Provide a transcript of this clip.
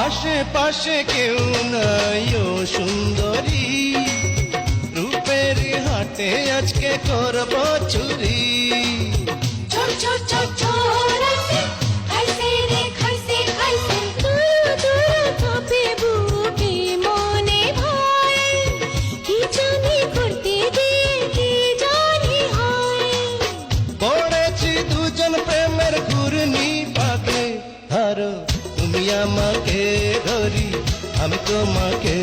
আশেপাশে কেউ নাই ও সুন্দরী, রূপের হাটে আজকে করব চুরি। চোর চোর চোর চোর আইছে, খাইছে রে খাইছে খাইছে। দূর দূর কাঁপে বুকে মনে ভয়, কি জানি করতে গিয়ে কি জানি হয়। পড়েছি দুজন প্রেমের ঘূর্ণি পাকে, ধরো তুমি আমাকে, ধরি আমি তোমাকে।